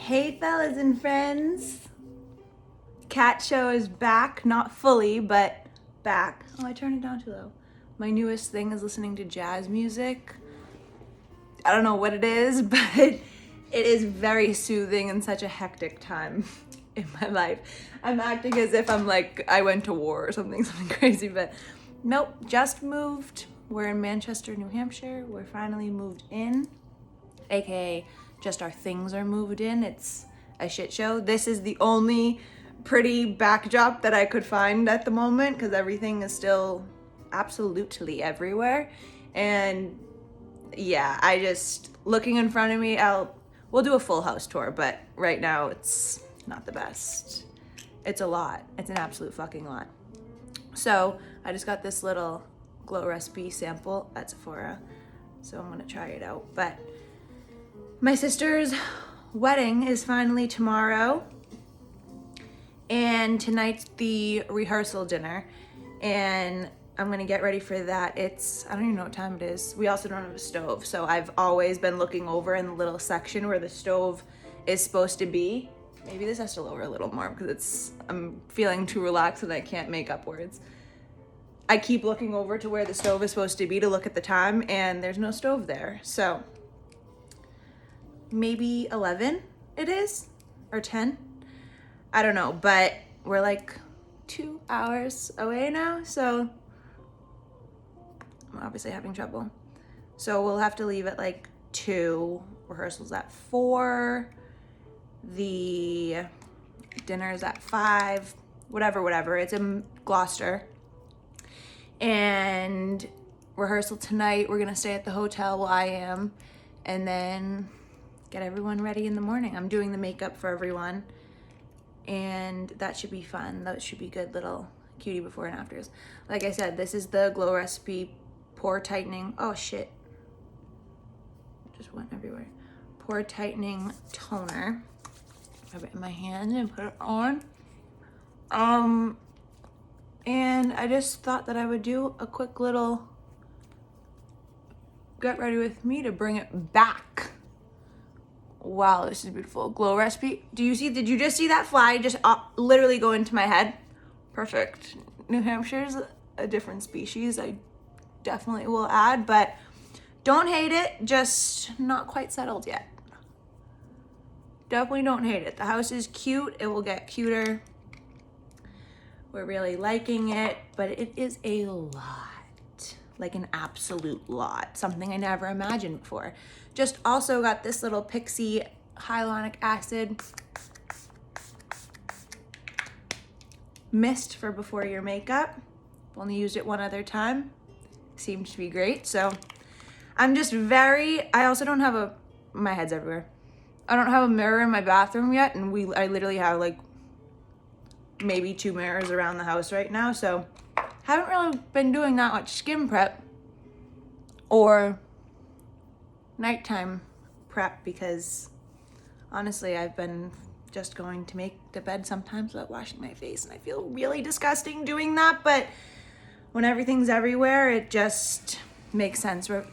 Hey fellas and friends, Cat Show is back, not fully, but back. Oh, I turned it down too low. My newest thing is listening to jazz music. I don't know what it is, but it is very soothing in such a hectic time in my life. I'm acting as if I'm like, I went to war or something crazy, but nope, just moved. We're in Manchester, New Hampshire. We're finally moved in, aka just our things are moved in. It's a shit show. This is the only pretty backdrop that I could find at the moment because everything is still absolutely everywhere. And yeah, I just looking in front of me, we'll do a full house tour, but right now it's not the best. It's a lot. It's an absolute fucking lot. So I just got this little glow recipe sample at Sephora, so I'm gonna try it out. But my sister's wedding is finally tomorrow, and tonight's the rehearsal dinner, and I'm gonna get ready for that. I don't even know what time it is. We also don't have a stove, so I've always been looking over in the little section where the stove is supposed to be. Maybe this has to lower a little more because I'm feeling too relaxed and I can't make up words. I keep looking over to where the stove is supposed to be to look at the time, and there's no stove there. So maybe 11 it is, or 10. I don't know, but we're like 2 hours away now, so I'm obviously having trouble. So we'll have to leave at like 2, rehearsals at 4, the dinner is at 5, whatever. It's in Gloucester. And rehearsal tonight, we're gonna stay at the hotel while I am, and then get everyone ready in the morning. I'm doing the makeup for everyone, and that should be fun. That should be good little cutie before and afters. Like I said, this is the Glow Recipe Pore Tightening. Oh shit. Just went everywhere. Pore Tightening Toner. Rub it in my hand and put it on. And I just thought that I would do a quick little get ready with me to bring it back. Wow, this is beautiful. Glow Recipe. Did you just see that fly just literally go into my head? Perfect. New Hampshire's a different species. I definitely will add, but don't hate it. Just not quite settled yet. Definitely don't hate it. The house is cute. It will get cuter. We're really liking it, but it is a lot, like an absolute lot, something I never imagined before. Just also got this little Pixie hyaluronic acid mist for before your makeup. Only used it one other time. Seemed to be great. So I'm just I also don't have my head's everywhere. I don't have a mirror in my bathroom yet, and I literally have like maybe 2 mirrors around the house right now, so haven't really been doing that much skin prep or nighttime prep because honestly I've been just going to make the bed sometimes without washing my face, and I feel really disgusting doing that, but when everything's everywhere it just makes sense. If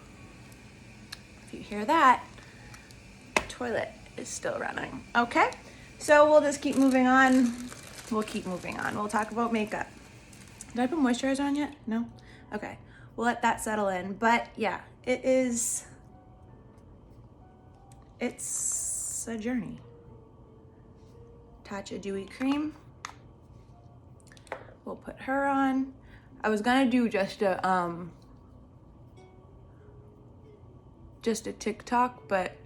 you hear that, the toilet is still running. Okay, so we'll just keep moving on. We'll talk about makeup. Did I put moisturizer on yet? No? Okay. We'll let that settle in. But yeah, it's a journey. Tatcha Dewy Cream. We'll put her on. I was gonna do just a TikTok, but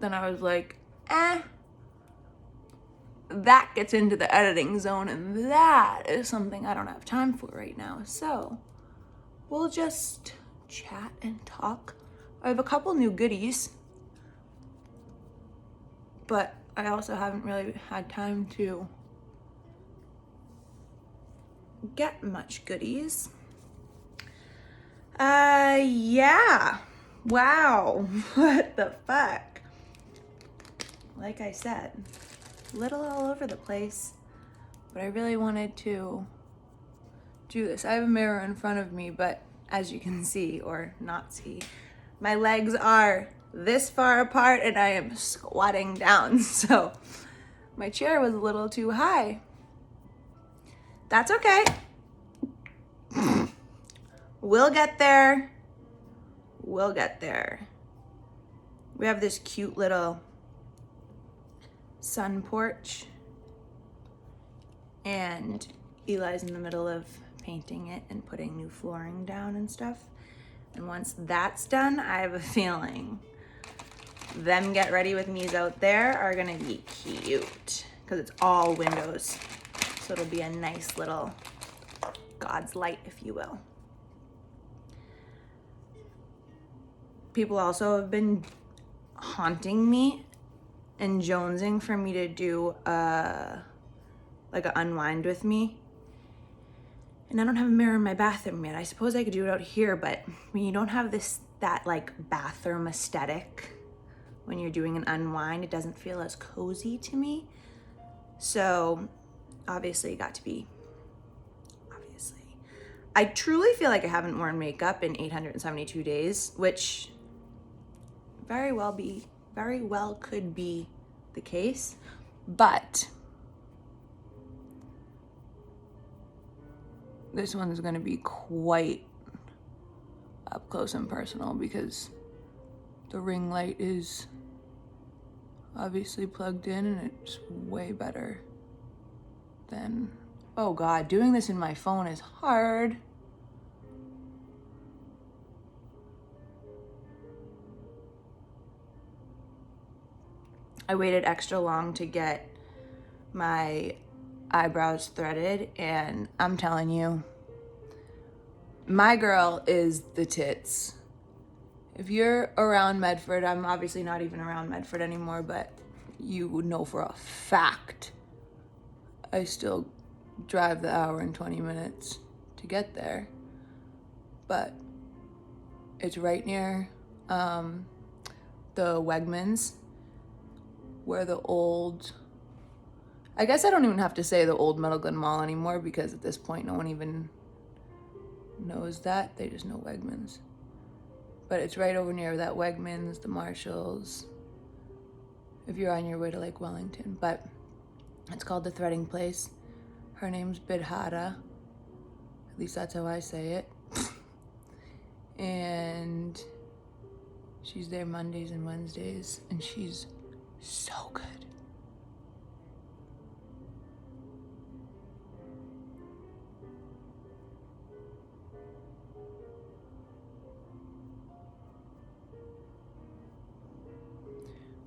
then I was like, that gets into the editing zone, and that is something I don't have time for right now. So we'll just chat and talk. I have a couple new goodies, but I also haven't really had time to get much goodies. Yeah. Wow. What the fuck? Like I said, little all over the place, but I really wanted to do this. I have a mirror in front of me, but as you can see or not see, my legs are this far apart and I am squatting down. So my chair was a little too high. That's okay. We'll get there. We'll get there. We have this cute little sun porch, and Eli's in the middle of painting it and putting new flooring down and stuff. And once that's done, I have a feeling them get ready with me's out there are gonna be cute because it's all windows. So it'll be a nice little God's light, if you will. People also have been haunting me and jonesing for me to do like an unwind with me. And I don't have a mirror in my bathroom yet. I suppose I could do it out here, but when you don't have that like bathroom aesthetic, when you're doing an unwind, it doesn't feel as cozy to me. So obviously it got to be, I truly feel like I haven't worn makeup in 872 days, which very well could be the case, but this one is going to be quite up close and personal because the ring light is obviously plugged in and it's way better than, oh God, doing this in my phone is hard. I waited extra long to get my eyebrows threaded, and I'm telling you, my girl is the tits. If you're around Medford, I'm obviously not even around Medford anymore, but you would know for a fact I still drive the hour and 20 minutes to get there. But it's right near the Wegmans, where the old, I guess I don't even have to say the old Meadow Glen Mall anymore because at this point no one even knows that. They just know Wegmans. But it's right over near that Wegmans, the Marshalls, if you're on your way to Lake Wellington. But it's called the Threading Place. Her name's Bidhara. At least that's how I say it. And she's there Mondays and Wednesdays, and she's so good.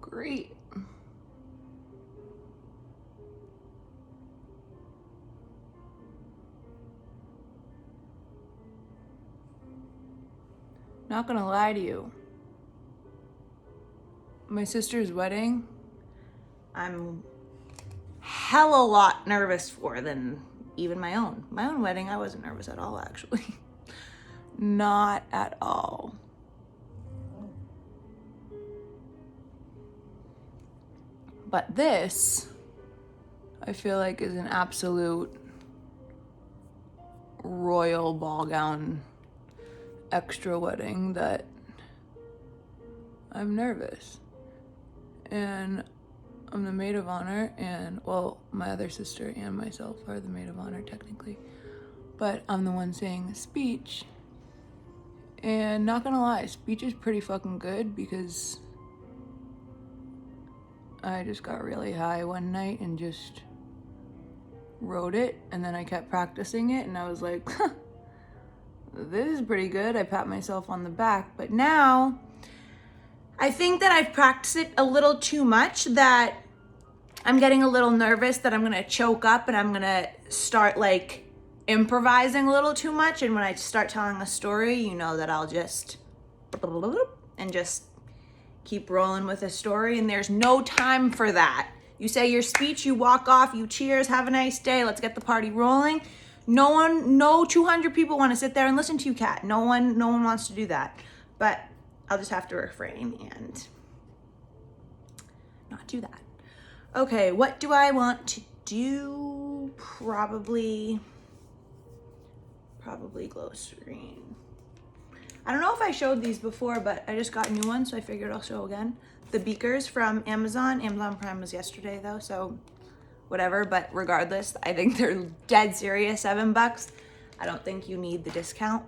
Great. Not gonna lie to you. My sister's wedding, I'm hella lot nervous for than even my own. My own wedding, I wasn't nervous at all, actually. Not at all. But this, I feel like, is an absolute royal ball gown extra wedding that I'm nervous. And I'm the maid of honor, and well, my other sister and myself are the maid of honor technically, but I'm the one saying the speech. And not gonna lie, speech is pretty fucking good because I just got really high one night and just wrote it, and then I kept practicing it, and I was like, huh, this is pretty good. I pat myself on the back, but now I think that I've practiced it a little too much, that I'm getting a little nervous that I'm gonna choke up and I'm gonna start like improvising a little too much. And when I start telling a story, you know that I'll just and just keep rolling with a story, and there's no time for that. You say your speech, you walk off, you cheers, have a nice day, let's get the party rolling. No 200 people want to sit there and listen to you, Kat. No one wants to do that. But I'll just have to refrain and not do that. Okay, what do I want to do? Probably glow screen. I don't know if I showed these before, but I just got new ones, so I figured I'll show again. The beakers from Amazon. Amazon Prime was yesterday though, so whatever, but regardless, I think they're dead serious, $7. I don't think you need the discount.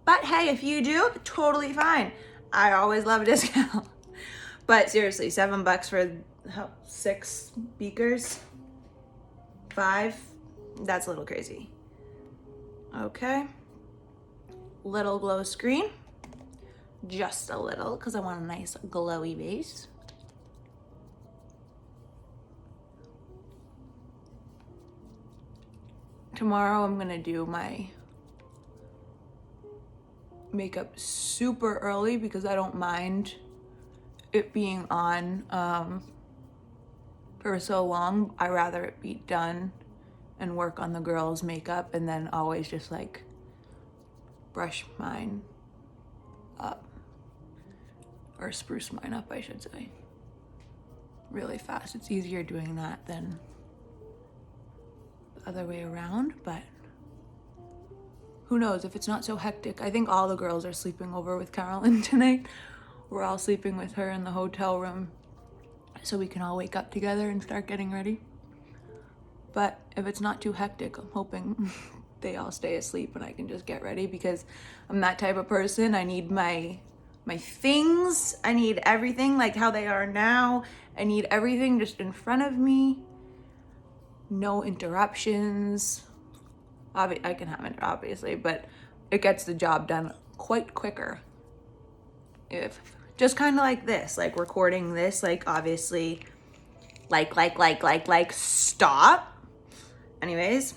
But hey, if you do, totally fine. I always love a discount. But seriously, $7 for 6 beakers? 5? That's a little crazy. Okay. Little glow screen. Just a little, because I want a nice glowy base. Tomorrow I'm gonna do my makeup super early because I don't mind it being on for so long. I rather it be done and work on the girls' makeup and then always just like brush mine up, or spruce mine up, I should say, really fast. It's easier doing that than the other way around, but who knows if it's not so hectic. I think all the girls are sleeping over with Carolyn tonight. We're all sleeping with her in the hotel room so we can all wake up together and start getting ready. But if it's not too hectic, I'm hoping they all stay asleep and I can just get ready, because I'm that type of person. I need my things. I need everything like how they are now. I need everything just in front of me. No interruptions. I can have it obviously, but it gets the job done quite quicker. If just kind of like this, like recording this, like obviously, like stop. Anyways,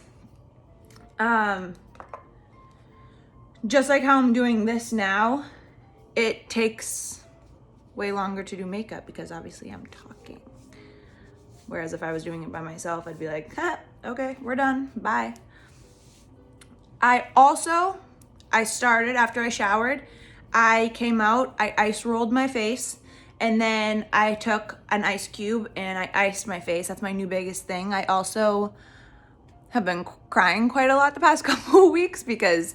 just like how I'm doing this now, it takes way longer to do makeup because obviously I'm talking. Whereas if I was doing it by myself, I'd be like, okay, we're done, bye. I started after I showered, I came out, I ice rolled my face, and then I took an ice cube and I iced my face. That's my new biggest thing. I also have been crying quite a lot the past couple of weeks because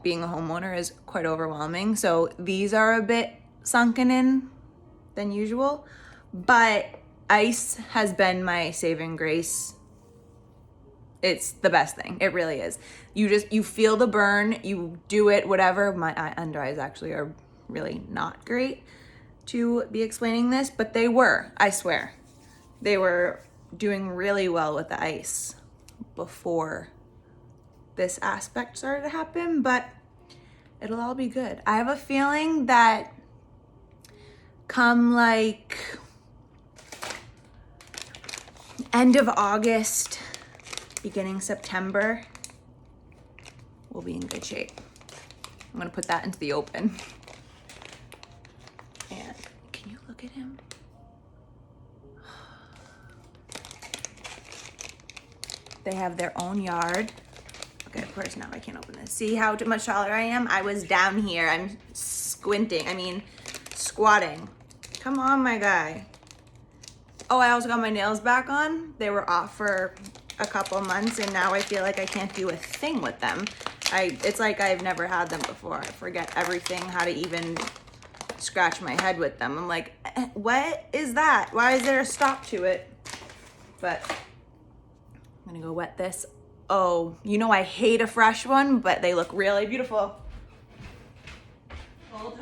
being a homeowner is quite overwhelming. So these are a bit sunken in than usual, but ice has been my saving grace. It's the best thing. It really is. You feel the burn, you do it, whatever. My under eyes actually are really not great to be explaining this, but they were, I swear. They were doing really well with the ice before this aspect started to happen, but it'll all be good. I have a feeling that come like end of August, beginning September, we'll be in good shape. I'm gonna put that into the open. And can you look at him? They have their own yard. Okay, of course now I can't open this. See how much taller I am? I was down here. I'm squatting. Come on, my guy. Oh, I also got my nails back on. They were off for a couple months and now I feel like I can't do a thing with them. It's like I've never had them before. I forget everything, how to even scratch my head with them. I'm like, what is that? Why is there a stop to it? But I'm gonna go wet this. Oh, you know I hate a fresh one, but they look really beautiful. Hold.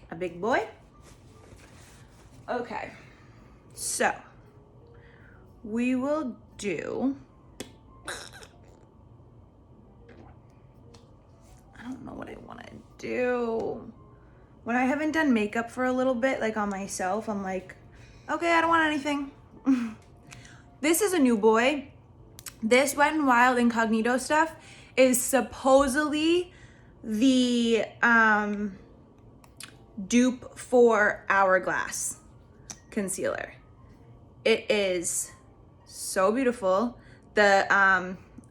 A big boy. Okay, so we will do, I don't know what I want to do. When I haven't done makeup for a little bit, like on myself, I'm like, okay, I don't want anything. This is a new boy. This Wet n Wild Incognito stuff is supposedly the dupe for Hourglass concealer. It is so beautiful. The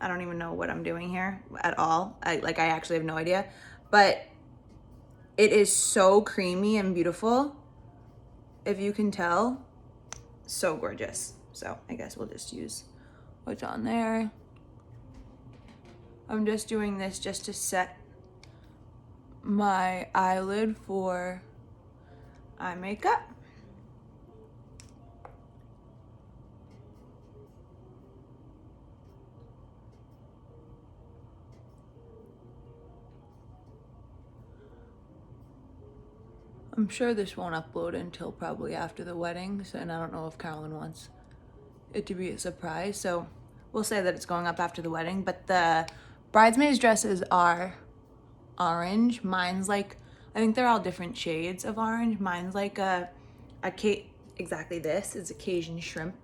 I don't even know what I'm doing here at all. I actually have no idea, but it is so creamy and beautiful. If you can tell, so gorgeous. So I guess we'll just use what's on there. I'm just doing this just to set my eyelid for eye makeup. I'm sure this won't upload until probably after the wedding, so, and I don't know if Carolyn wants it to be a surprise, so we'll say that it's going up after the wedding. But the bridesmaids dresses are orange. Mine's like, I think they're all different shades of orange. Mine's like exactly this is a Cajun shrimp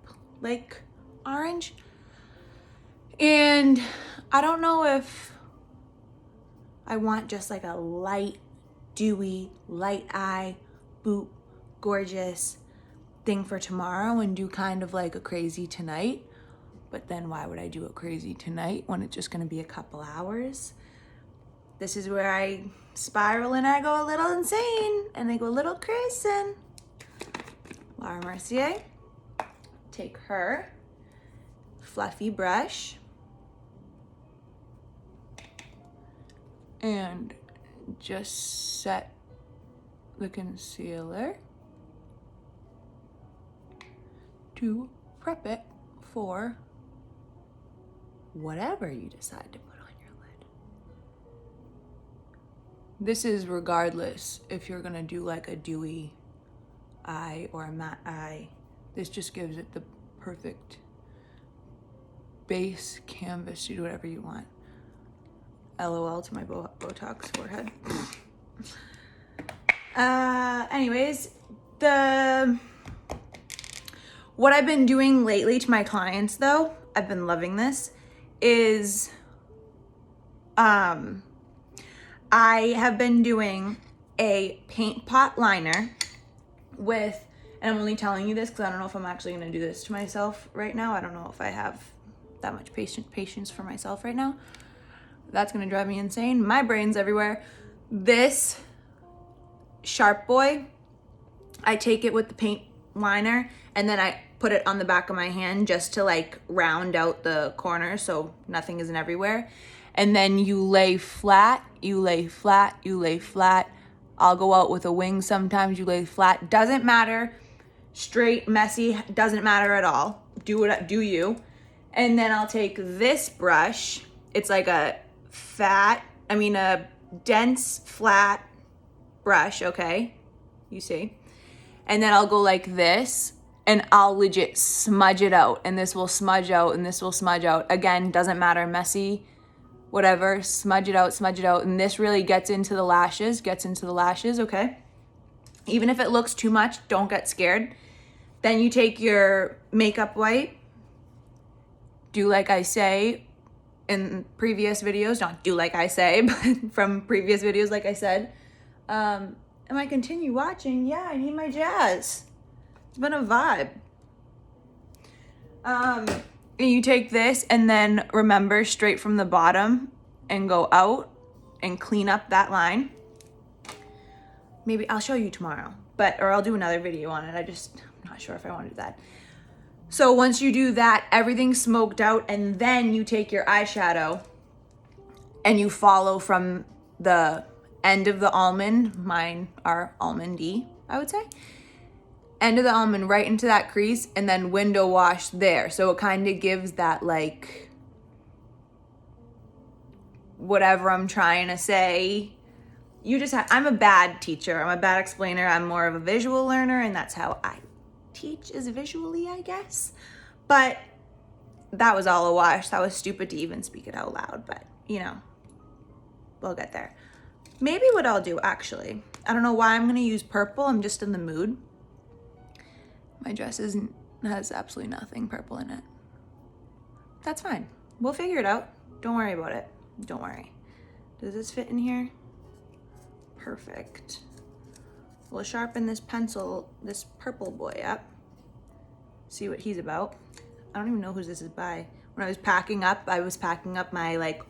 like orange. And I don't know if I want just like a light, dewy, light eye, boop, gorgeous thing for tomorrow and do kind of like a crazy tonight. But then why would I do a crazy tonight when it's just gonna be a couple hours? This is where I spiral and I go a little insane and I go a little crazy. Laura Mercier, take her fluffy brush and just set the concealer to prep it for whatever you decide to put on your lid. This is regardless if you're gonna do like a dewy eye or a matte eye. This just gives it the perfect base canvas to do whatever you want. LOL to my Botox forehead. Anyways, what I've been doing lately to my clients though, I've been loving this, is I have been doing a paint pot liner with, and I'm only telling you this because I don't know if I'm actually gonna do this to myself right now. I don't know if I have that much patience for myself right now. That's gonna drive me insane. My brain's everywhere. This Sharp Boy, I take it with the paint liner and then I put it on the back of my hand just to like round out the corners so nothing isn't everywhere. And then you lay flat, you lay flat, you lay flat. I'll go out with a wing sometimes, you lay flat. Doesn't matter. Straight, messy, doesn't matter at all. Do you. And then I'll take this brush. It's like a dense, flat brush, okay? You see? And then I'll go like this and I'll legit smudge it out. And this will smudge out and this will smudge out. Again, doesn't matter, messy, whatever, smudge it out. And this really gets into the lashes, okay? Even if it looks too much, don't get scared. Then you take your makeup wipe, do like I say in previous videos, not do like I say, but from previous videos, like I said. Am I continue watching? Yeah, I need my jazz. It's been a vibe. And you take this and then remember straight from the bottom and go out and clean up that line. Maybe I'll show you tomorrow, or I'll do another video on it. I'm not sure if I want to do that. So once you do that, everything's smoked out, and then you take your eyeshadow and you follow from the end of the almond, mine are almondy, I would say, end of the almond right into that crease, and then window wash there. So it kind of gives that like, whatever I'm trying to say. I'm a bad teacher. I'm a bad explainer. I'm more of a visual learner, and that's how I teach, is visually, I guess. But that was all a wash. That was stupid to even speak it out loud, but you know, we'll get there. Maybe what I'll do, actually, I don't know why I'm gonna use purple. I'm just in the mood. My dress has absolutely nothing purple in it. That's fine. We'll figure it out. Don't worry about it. Don't worry. Does this fit in here? Perfect. We'll sharpen this purple boy up. See what he's about. I don't even know who this is by. when I was packing up my like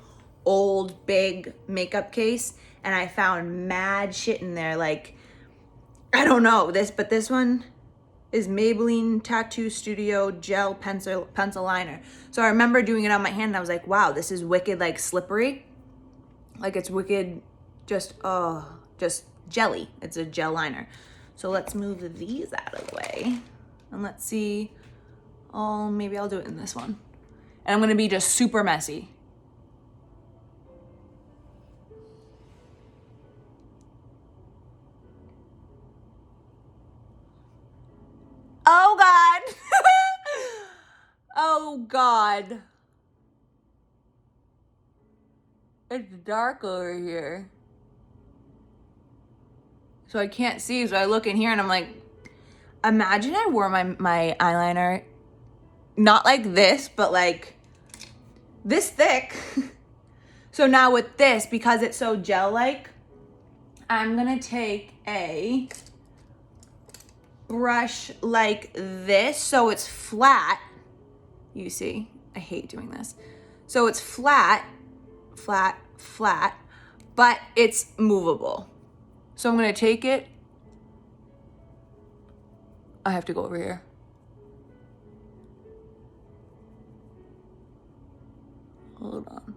old big makeup case, and I found mad shit in there. Like, I don't know but this one is Maybelline Tattoo Studio Gel Pencil Liner. So I remember doing it on my hand and I was like, wow, this is wicked like slippery. Like it's wicked, just jelly. It's a gel liner. So let's move these out of the way and let's see. Oh, maybe I'll do it in this one. And I'm gonna be just super messy. Oh God. Oh God. It's dark over here. So I can't see, so I look in here and I'm like, imagine I wore my eyeliner not like this, but like this thick. So now with this, because it's so gel-like, I'm gonna take a brush like this so it's flat. You see, I hate doing this. So it's flat, flat, flat, but it's movable. So I'm gonna take it. I have to go over here. Hold on.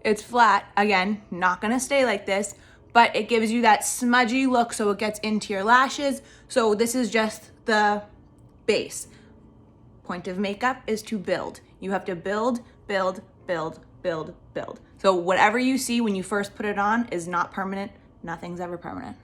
It's flat, again, not gonna stay like this, but it gives you that smudgy look so it gets into your lashes. So this is just the base. Point of makeup is to build. You have to build, build, build, build, build. So whatever you see when you first put it on is not permanent. Nothing's ever permanent.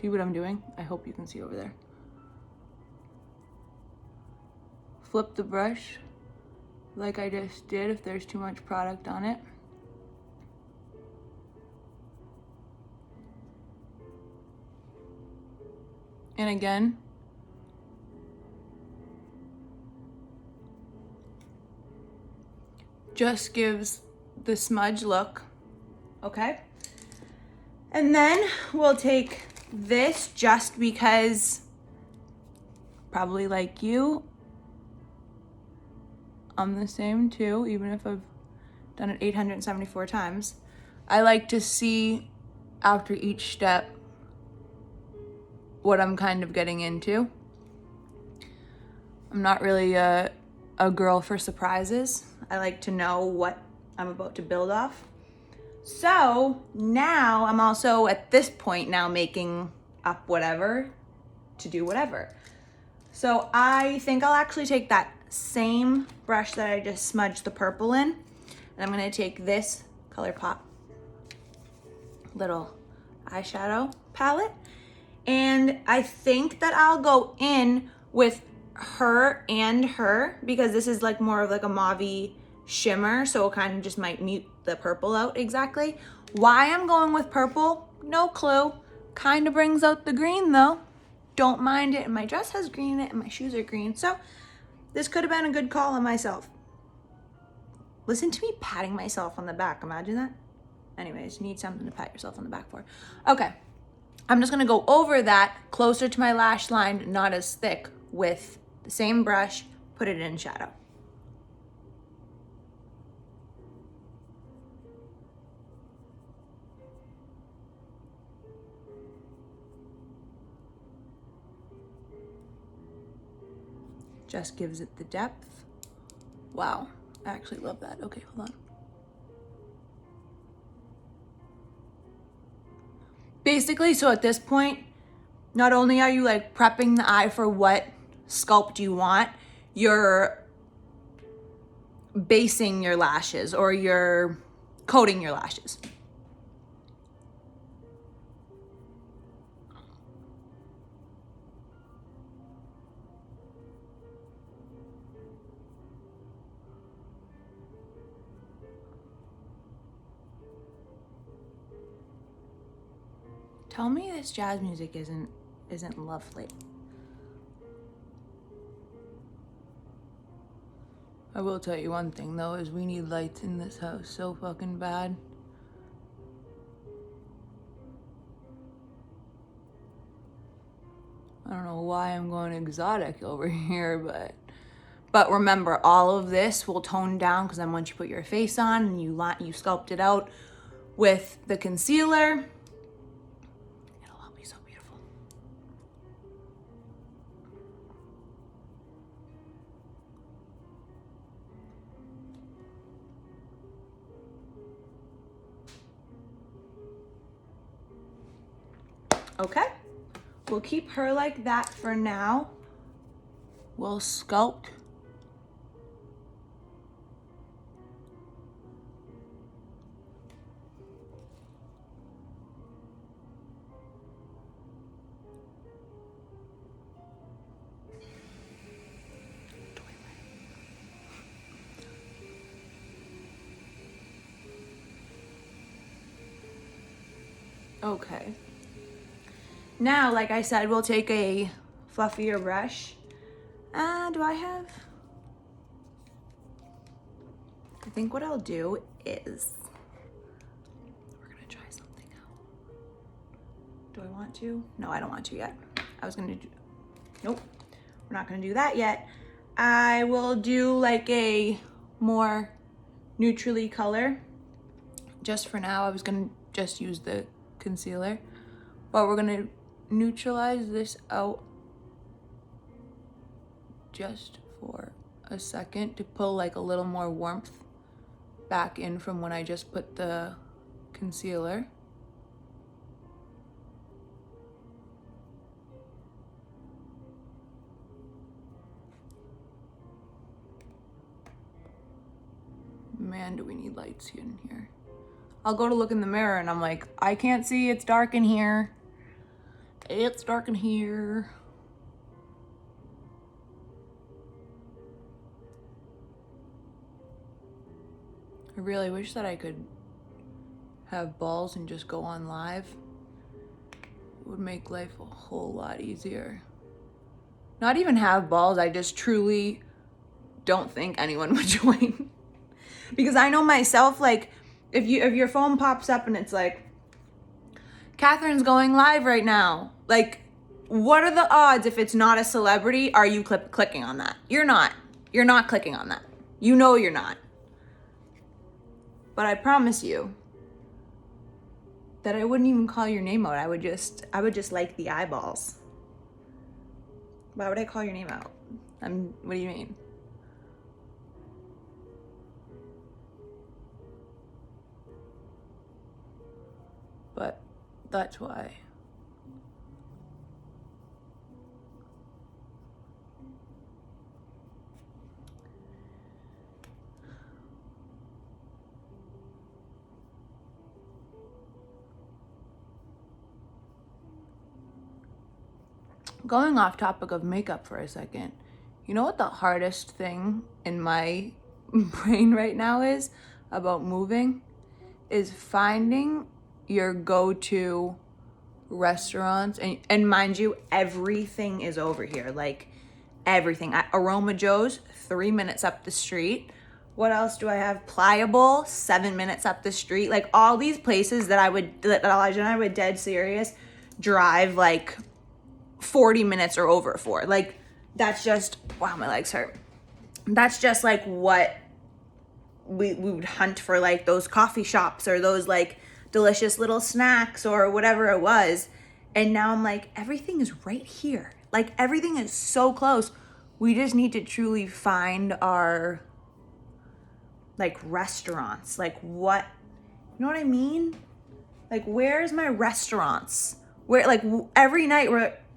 See what I'm doing? I hope you can see over there. Flip the brush like I just did if there's too much product on it. And again, just gives the smudge look, okay? And then we'll take this, just because, probably like you, I'm the same too, even if I've done it 874 times. I like to see after each step what I'm kind of getting into. I'm not really a girl for surprises. I like to know what I'm about to build off. So now I'm also at this point now making up whatever to do whatever. So I think I'll actually take that same brush that I just smudged the purple in, and I'm gonna take this ColourPop little eyeshadow palette, and I think that I'll go in with her and her, because this is like more of like a mauve-y shimmer, so it kind of just might mute the purple out exactly. Why I'm going with purple, no clue. Kind of brings out the green though. Don't mind it, and my dress has green in it and my shoes are green, so this could have been a good call on myself. Listen to me patting myself on the back, imagine that. Anyways, you need something to pat yourself on the back for. Okay, I'm just gonna go over that closer to my lash line, not as thick, with the same brush, put it in shadow. Just gives it the depth. Wow, I actually love that. Okay, hold on. Basically, so at this point, not only are you like prepping the eye for what sculpt you want, you're basing your lashes, or you're coating your lashes. Tell me this jazz music isn't lovely. I will tell you one thing though, is we need lights in this house so fucking bad. I don't know why I'm going exotic over here, but remember, all of this will tone down because then once you put your face on and you sculpt it out with the concealer, it'll all be so beautiful. Okay, we'll keep her like that for now. We'll sculpt. Okay. Now, like I said, we'll take a fluffier brush. Do I have? I think what I'll do is, we're gonna try something out. Do I want to? No, I don't want to yet. I was gonna do, nope, we're not gonna do that yet. I will do like a more neutrally color. Just for now, I was gonna just use the concealer, but we're gonna neutralize this out just for a second to pull like a little more warmth back in from when I just put the concealer. Man, do we need lights in here. I'll go to look in the mirror and I'm like, I can't see, it's dark in here. It's dark in here. I really wish that I could have balls and just go on live. It would make life a whole lot easier. Not even have balls, I just truly don't think anyone would join. Because I know myself, like, if your phone pops up and it's like, Catherine's going live right now. Like, what are the odds if it's not a celebrity, are you clicking on that? You're not. You're not clicking on that. You know you're not. But I promise you that I wouldn't even call your name out. I would just like the eyeballs. Why would I call your name out? What do you mean? But that's why. Going off topic of makeup for a second, you know what the hardest thing in my brain right now is about moving? Is finding your go-to restaurants. And mind you, everything is over here. Like, everything. Aroma Joe's, 3 minutes up the street. What else do I have? Pliable, 7 minutes up the street. Like, all these places that Elijah and I would dead serious drive like 40 minutes or over for. Like, that's just, wow, my legs hurt. That's just like what we would hunt for, like those coffee shops or those like delicious little snacks or whatever it was. And now I'm like, everything is right here. Like, everything is so close. We just need to truly find our like restaurants. Like, what, you know what I mean? Like, where's my restaurants? Where, like, every night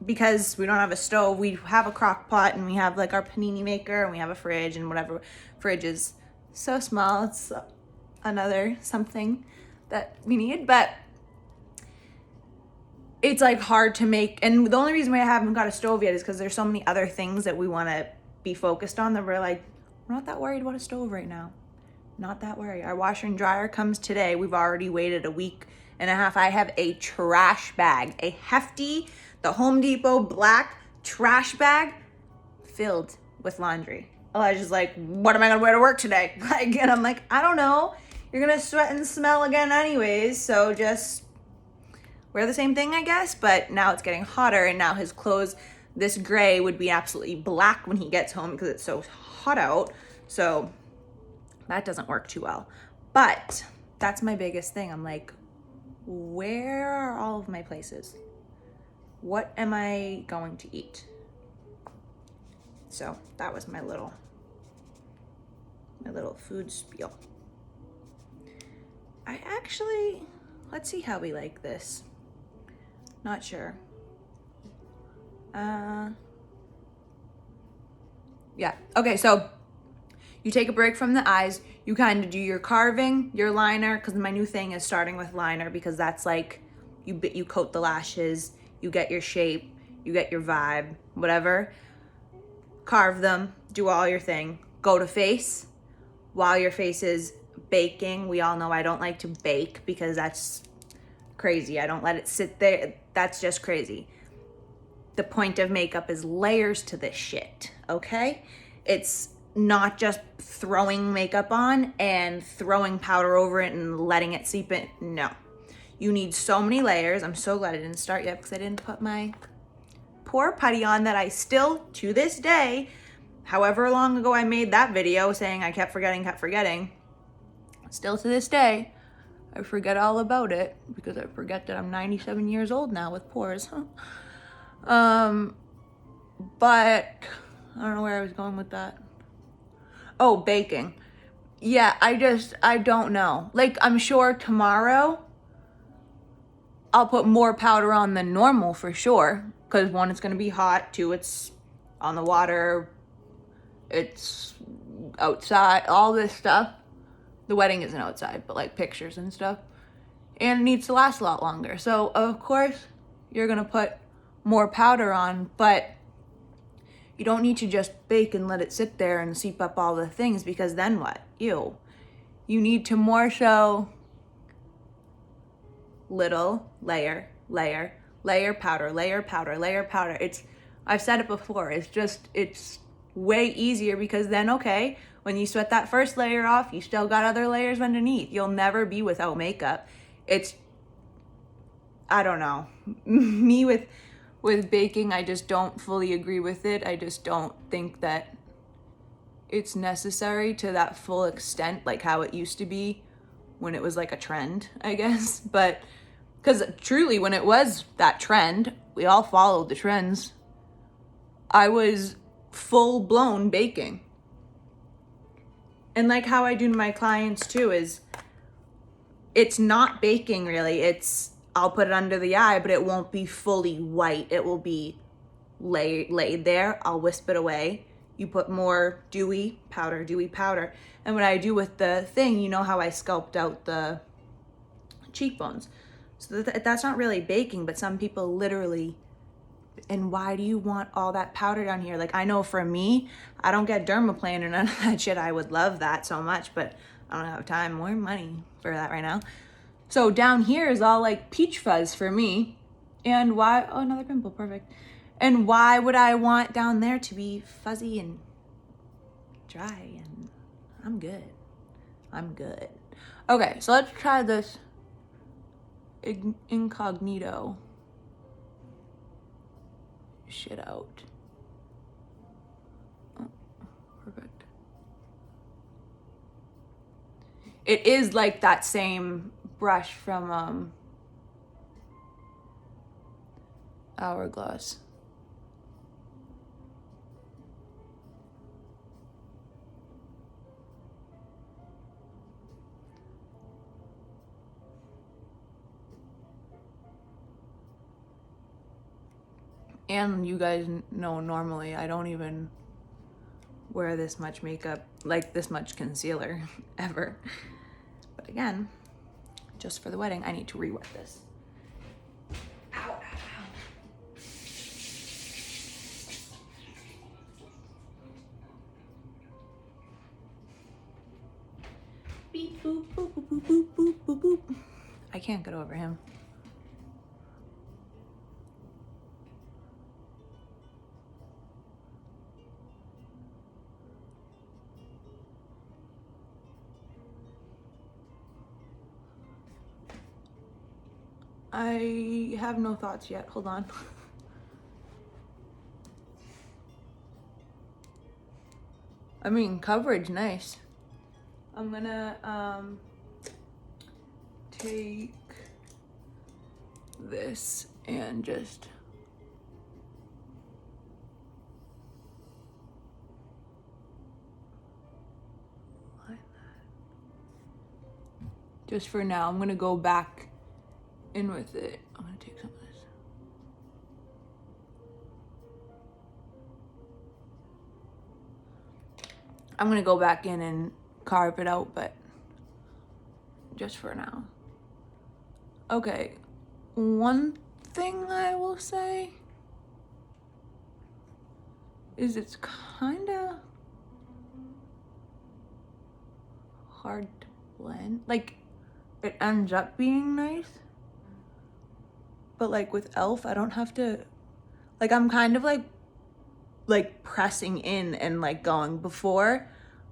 because we don't have a stove, we have a crock pot and we have like our panini maker and we have a fridge and whatever. Fridge is so small, it's another something that we need, but it's like hard to make. And the only reason why I haven't got a stove yet is because there's so many other things that we want to be focused on that we're like, we're not that worried about a stove right now. Not that worried. Our washer and dryer comes today. We've already waited a week and a half. I have a trash bag, a hefty, the Home Depot black trash bag filled with laundry. Elijah's like, what am I gonna wear to work today? Like, and I'm like, I don't know. You're gonna sweat and smell again anyways, so just wear the same thing, I guess. But now it's getting hotter, and now his clothes, this gray would be absolutely black when he gets home because it's so hot out. So that doesn't work too well. But that's my biggest thing. I'm like, where are all of my places? What am I going to eat? So that was my little food spiel. I actually, let's see how we like this. Not sure. Yeah, okay, so you take a break from the eyes, you kind of do your carving, your liner, because my new thing is starting with liner, because that's like, you coat the lashes, you get your shape, you get your vibe, whatever. Carve them, do all your thing, go to face. While your face is baking, we all know I don't like to bake because that's crazy. I don't let it sit there. That's just crazy. The point of makeup is layers to this shit, okay? It's not just throwing makeup on and throwing powder over it and letting it seep in. No. You need so many layers. I'm so glad I didn't start yet because I didn't put my poor putty on that I still, to this day, however long ago I made that video saying I kept forgetting, still to this day, I forget all about it because I forget that I'm 97 years old now with pores. But I don't know where I was going with that. Oh, baking. Yeah, I don't know. Like, I'm sure tomorrow I'll put more powder on than normal for sure. Because one, it's going to be hot. Two, it's on the water. It's outside. All this stuff. The wedding isn't outside, but like pictures and stuff. And it needs to last a lot longer. So, of course, you're going to put more powder on. But you don't need to just bake and let it sit there and seep up all the things. Because then what? Ew. You need to more so little layer, powder. I've said it before, it's way easier because then, okay, when you sweat that first layer off, you still got other layers underneath. You'll never be without makeup. I don't know. Me with baking, I just don't fully agree with it. I just don't think that it's necessary to that full extent, like how it used to be when it was like a trend, I guess. But because truly, when it was that trend, we all followed the trends. I was full blown baking. And like how I do to my clients too is, it's not baking really. I'll put it under the eye, but it won't be fully white. It will be laid there. I'll wisp it away. You put more dewy powder. And what I do with the thing, you know how I sculpt out the cheekbones. So that's not really baking, but some people literally, and why do you want all that powder down here? Like, I know for me, I don't get dermaplane or none of that shit. I would love that so much, but I don't have time or money for that right now. So down here is all like peach fuzz for me. And why, oh, another pimple, perfect. And why would I want down there to be fuzzy and dry? And I'm good. Okay, so let's try this incognito shit out. Oh, perfect. It is like that same brush from Hourglass. And you guys know normally I don't even wear this much makeup, like this much concealer ever. But again, just for the wedding, I need to re-wet this. Ow. Beep, boop, boop, boop, boop, boop, boop, boop. I can't get over him. I have no thoughts yet. Hold on. I mean, coverage, nice. I'm gonna take this and just line that. Just for now, I'm gonna go back in with it. I'm gonna take some of this. I'm gonna go back in and carve it out, but just for now. Okay, one thing I will say is it's kinda hard to blend. Like, it ends up being nice, but like with e.l.f., I don't have to, like, I'm kind of like pressing in and like going before,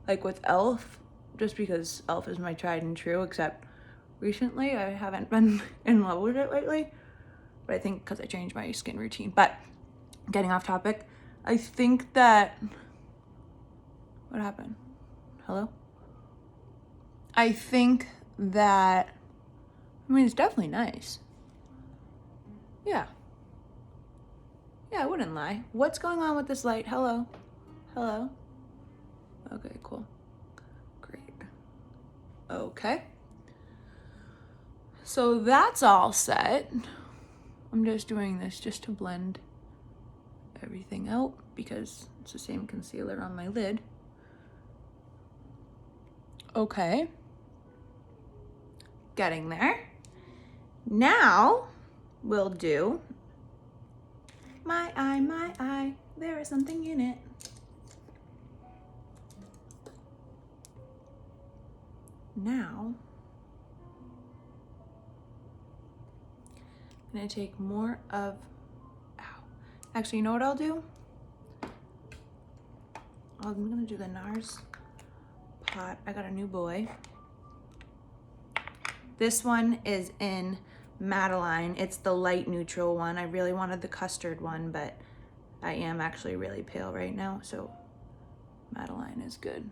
like with e.l.f., just because e.l.f. is my tried and true, except recently I haven't been in love with it lately, but I think because I changed my skin routine. But getting off topic, I think that, what happened? Hello? I think that, I mean, it's definitely nice. Yeah, I wouldn't lie. What's going on with this light? Hello? Hello? Okay, cool. Great. Okay. So that's all set. I'm just doing this just to blend everything out because it's the same concealer on my lid. Okay. Getting there. Now we'll do my eye, there is something in it. Now, I'm gonna take more of, actually, you know what I'll do? I'm gonna do the NARS pot. I got a new boy. This one is in Madeline. It's the light neutral one. I really wanted the custard one, but I am actually really pale right now, so Madeline is good.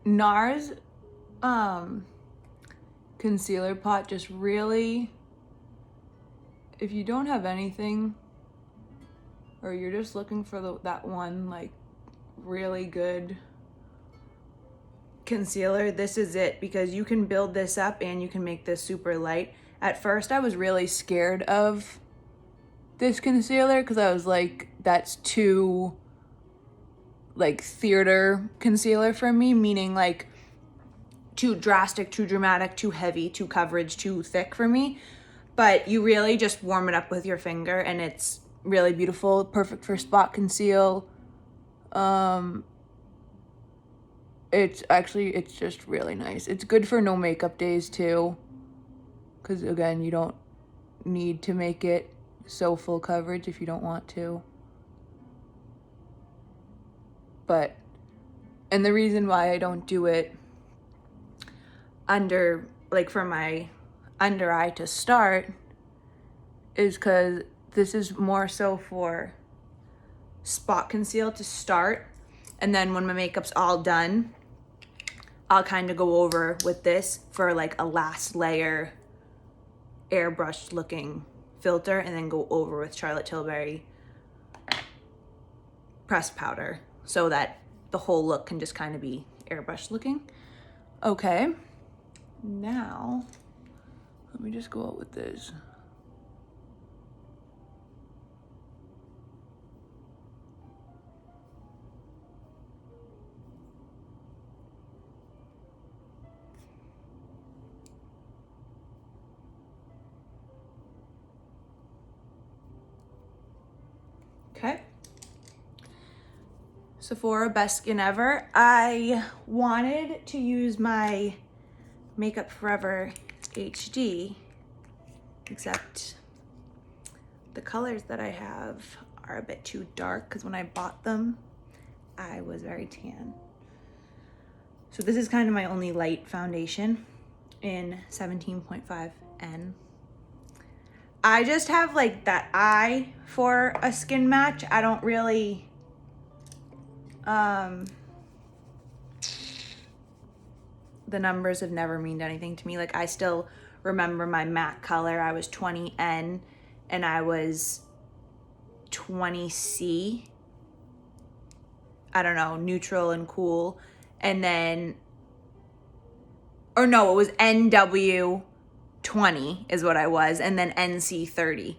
NARS concealer pot just really, if you don't have anything or you're just looking for that one like really good concealer, this is it, because you can build this up and you can make this super light. At first I was really scared of this concealer because I was like, that's too like theater concealer for me, meaning like too drastic, too dramatic, too heavy, too coverage, too thick for me. But you really just warm it up with your finger and it's really beautiful, perfect for spot conceal. It's just really nice. It's good for no makeup days too, because again, you don't need to make it so full coverage if you don't want to. But, and the reason why I don't do it under, like for my under eye to start, is because this is more so for spot conceal to start, and then when my makeup's all done, I'll kind of go over with this for like a last layer airbrush looking filter, and then go over with Charlotte Tilbury pressed powder so that the whole look can just kind of be airbrush looking. Okay, now let me just go out with this. Sephora, best skin ever. I wanted to use my Makeup Forever HD, except the colors that I have are a bit too dark because when I bought them, I was very tan. So this is kind of my only light foundation in 17.5N. I just have like that eye for a skin match. I don't really, the numbers have never meant anything to me. Like I still remember my MAC color. I was 20N and I was 20C. I don't know, neutral and cool. And then, or no, it was NW 20 is what I was, and then NC 30.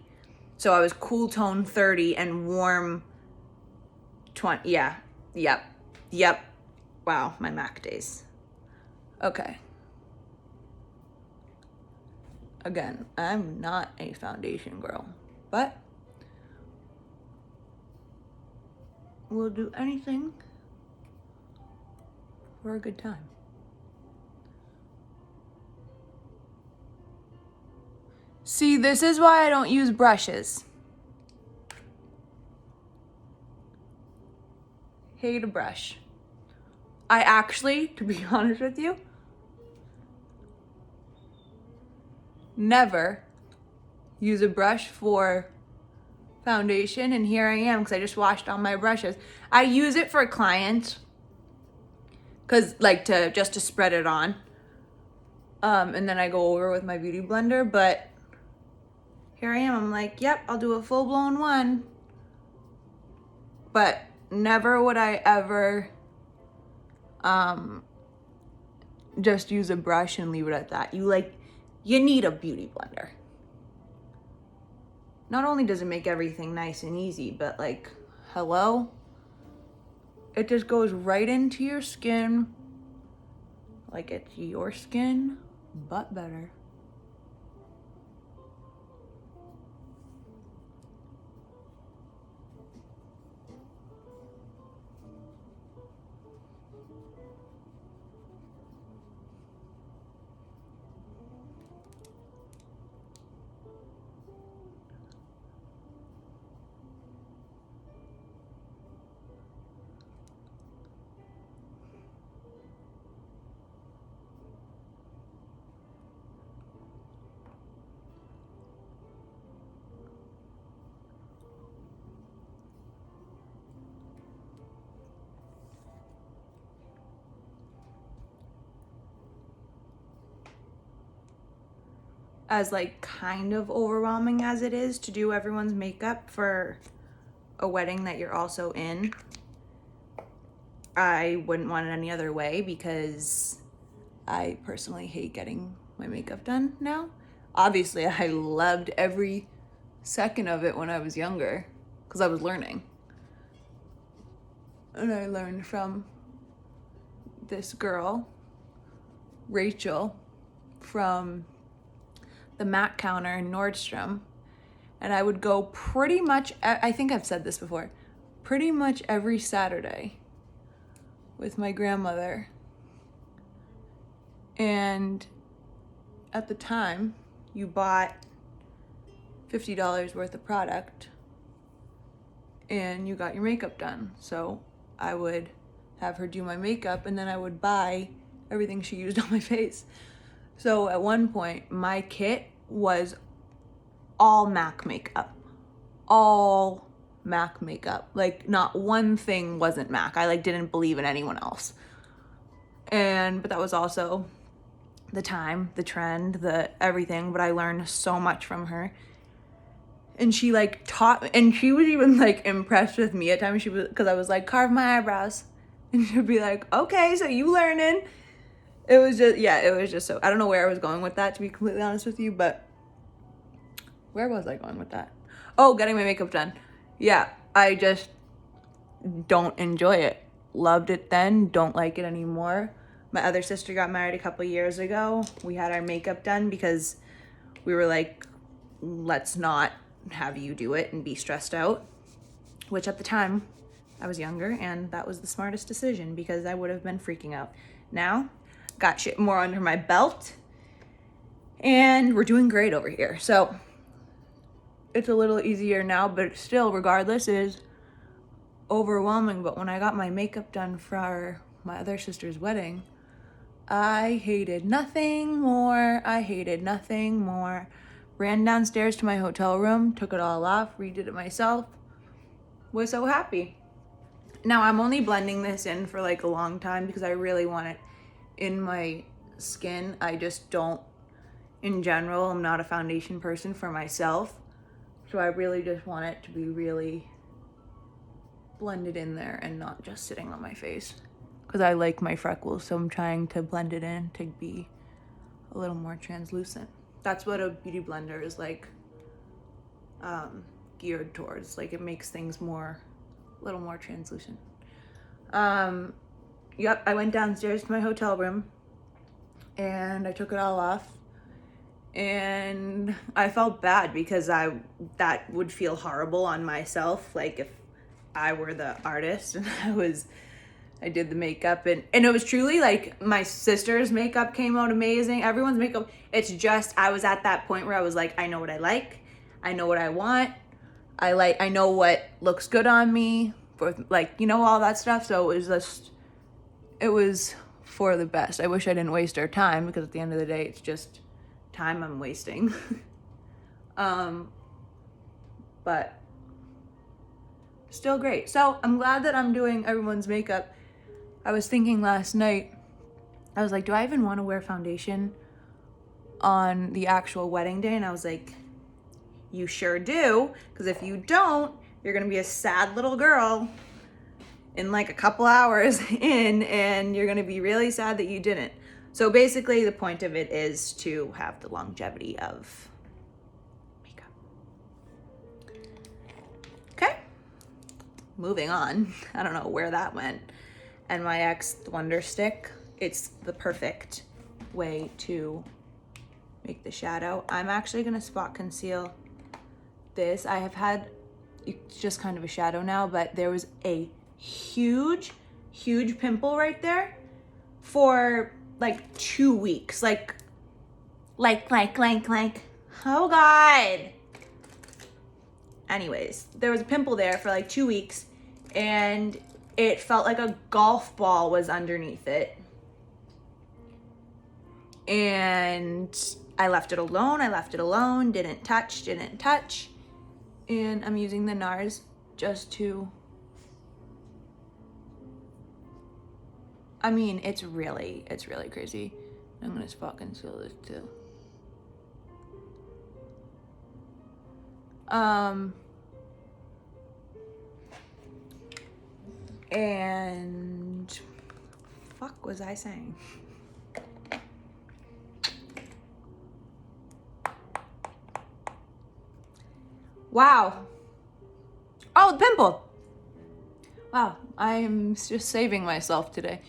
So I was cool tone 30 and warm 20. Yeah, yep. Wow, my MAC days. Okay. Again, I'm not a foundation girl, but we'll do anything for a good time. See, this is why I don't use brushes. Hate a brush. I actually, to be honest with you, never use a brush for foundation, and here I am because I just washed all my brushes. I use it for a client because like just to spread it on. And then I go over with my beauty blender, but here I am, I'm like, yep, I'll do a full-blown one. But never would I ever just use a brush and leave it at that. You need a beauty blender. Not only does it make everything nice and easy, but like, hello? It just goes right into your skin, like it's your skin, but better. As like kind of overwhelming as it is to do everyone's makeup for a wedding that you're also in, I wouldn't want it any other way because I personally hate getting my makeup done now. Obviously, I loved every second of it when I was younger because I was learning. And I learned from this girl, Rachel, from the MAC counter in Nordstrom. And I would go pretty much, I think I've said this before, pretty much every Saturday with my grandmother. And at the time, you bought $50 worth of product and you got your makeup done. So I would have her do my makeup and then I would buy everything she used on my face. So at one point, my kit was all MAC makeup. All MAC makeup. Like not one thing wasn't MAC. I like didn't believe in anyone else. But that was also the time, the trend, the everything. But I learned so much from her. And she like taught, and she was even like impressed with me at times. She was, because I was like, carve my eyebrows. And she'd be like, okay, so you learning. It was just, yeah, it was just so, I don't know where I was going with that, to be completely honest with you, but where was I going with that? Oh, getting my makeup done. Yeah, I just don't enjoy it. Loved it then, don't like it anymore. My other sister got married a couple years ago. We had our makeup done because we were like, let's not have you do it and be stressed out, which at the time I was younger, and that was the smartest decision because I would have been freaking out. Now, got shit more under my belt, and we're doing great over here. So it's a little easier now, but still, regardless, it is overwhelming. But when I got my makeup done for my other sister's wedding, I hated nothing more. Ran downstairs to my hotel room, took it all off, redid it myself. Was so happy. Now I'm only blending this in for like a long time because I really want it in my skin. I just don't, in general, I'm not a foundation person for myself. So I really just want it to be really blended in there and not just sitting on my face. Because I like my freckles, so I'm trying to blend it in to be a little more translucent. That's what a beauty blender is like geared towards. Like it makes things a little more translucent. Yep, I went downstairs to my hotel room and I took it all off. And I felt bad because that would feel horrible on myself. Like if I were the artist and I did the makeup and it was truly like my sister's makeup came out amazing. Everyone's makeup. It's just, I was at that point where I was like, I know what I like. I know what I want. I know what looks good on me for like, you know, all that stuff. So it was for the best. I wish I didn't waste our time because at the end of the day, it's just time I'm wasting. But still great. So I'm glad that I'm doing everyone's makeup. I was thinking last night, I was like, do I even want to wear foundation on the actual wedding day? And I was like, you sure do. Because if you don't, you're going to be a sad little girl in like a couple hours in, and you're going to be really sad that you didn't. So basically the point of it is to have the longevity of makeup. Okay, moving on. I don't know where that went. NYX Wonder Stick. It's the perfect way to make the shadow. I'm actually gonna spot conceal this. I have had, it's just kind of a shadow now, but there was a huge pimple right there for like 2 weeks. Like, oh God. Anyways, there was a pimple there for like 2 weeks and it felt like a golf ball was underneath it. And I left it alone, didn't touch. And I'm using the NARS just to, I mean, it's really crazy. I'm gonna spot conceal this too. And fuck was I saying? Wow. Oh, the pimple. Wow, I'm just saving myself today.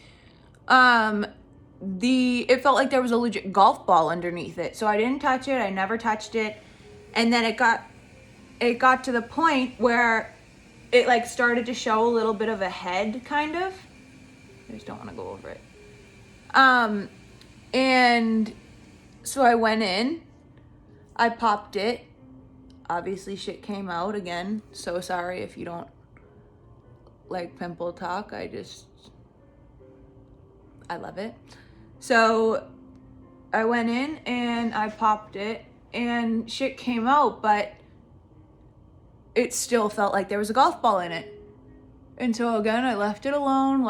It felt like there was a legit golf ball underneath it. So I didn't touch it. I never touched it. And then it got to the point where it like started to show a little bit of a head kind of. I just don't want to go over it. And so I went in, I popped it. Obviously shit came out again. So sorry if you don't like pimple talk. I love it. So I went in and I popped it and shit came out, but it still felt like there was a golf ball in it. And so again, I left alone.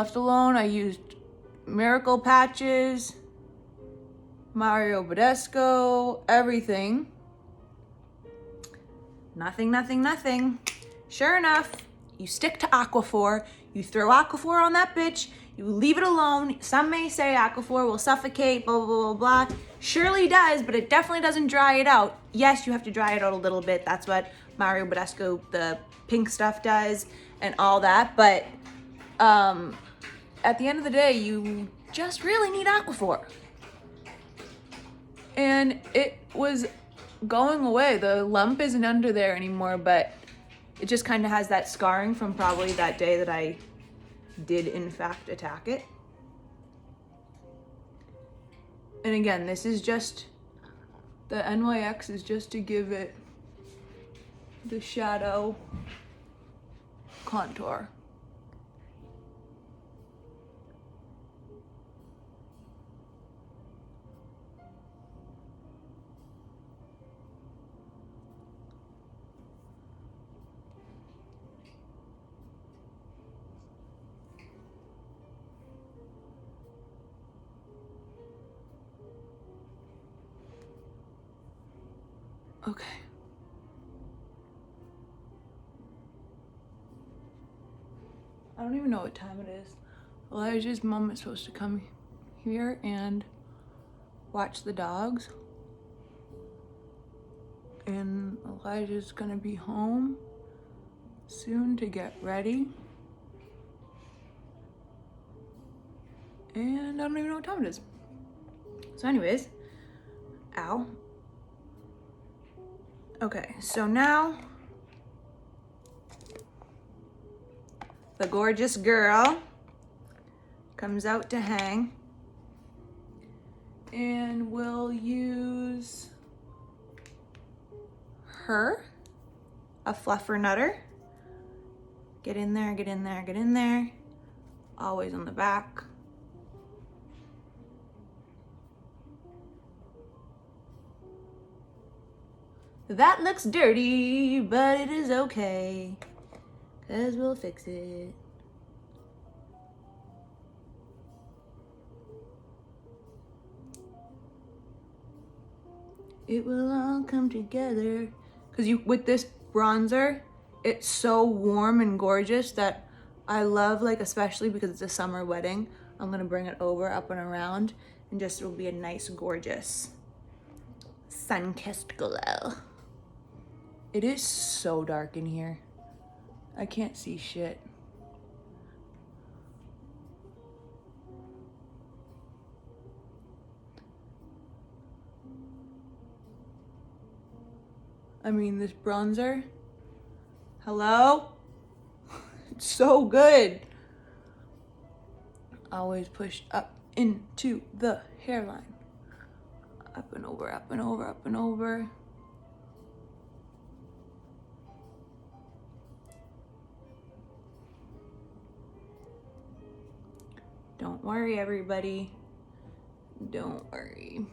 I used Miracle Patches, Mario Badescu, everything. Nothing. Sure enough, you stick to Aquaphor, you throw Aquaphor on that bitch, you leave it alone. Some may say Aquaphor will suffocate, blah, blah, blah, blah. Surely does, but it definitely doesn't dry it out. Yes, you have to dry it out a little bit. That's what Mario Badescu, the pink stuff, does and all that. But at the end of the day, you just really need Aquaphor. And it was going away. The lump isn't under there anymore, but It just kind of has that scarring from probably that day that I did in fact attack it. And again, this is just, the NYX is just to give it the shadow contour. Okay. I don't even know what time it is. Elijah's mom is supposed to come here and watch the dogs. And Elijah's gonna be home soon to get ready. And I don't even know what time it is. So anyways, ow. Okay, so now the gorgeous girl comes out to hang, and we'll use her, a fluffer nutter. Get in there, get in there, get in there. Always on the back. That looks dirty, but it is okay, 'cause we'll fix it. It will all come together. 'Cause with this bronzer, it's so warm and gorgeous that I love, like, especially because it's a summer wedding, I'm gonna bring it over, up and around, and just it'll be a nice, gorgeous, sun-kissed glow. It is so dark in here. I can't see shit. I mean, this bronzer, hello? It's so good. Always push up into the hairline. Up and over, up and over, up and over. Don't worry, everybody. Don't worry.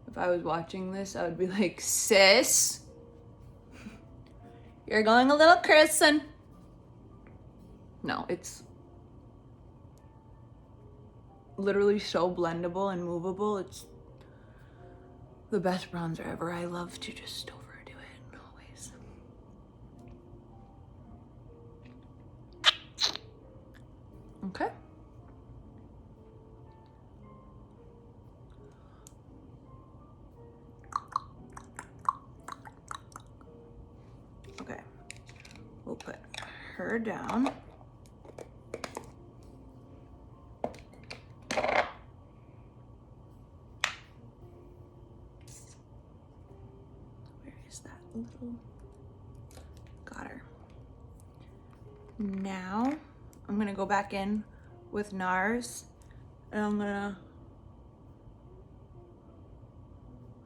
If I was watching this, I would be like, sis, you're going a little cursing. No, it's literally so blendable and movable. It's the best bronzer ever. I love to just overdo it always. Okay. Okay. We'll put her down. Where is that little? Got her. Now I'm gonna go back in with NARS, and I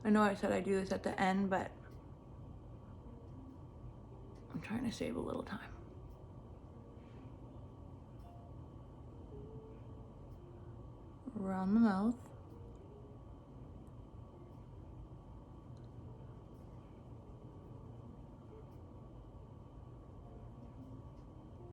know I said I do this at the end, but I'm trying to save a little time. Around the mouth.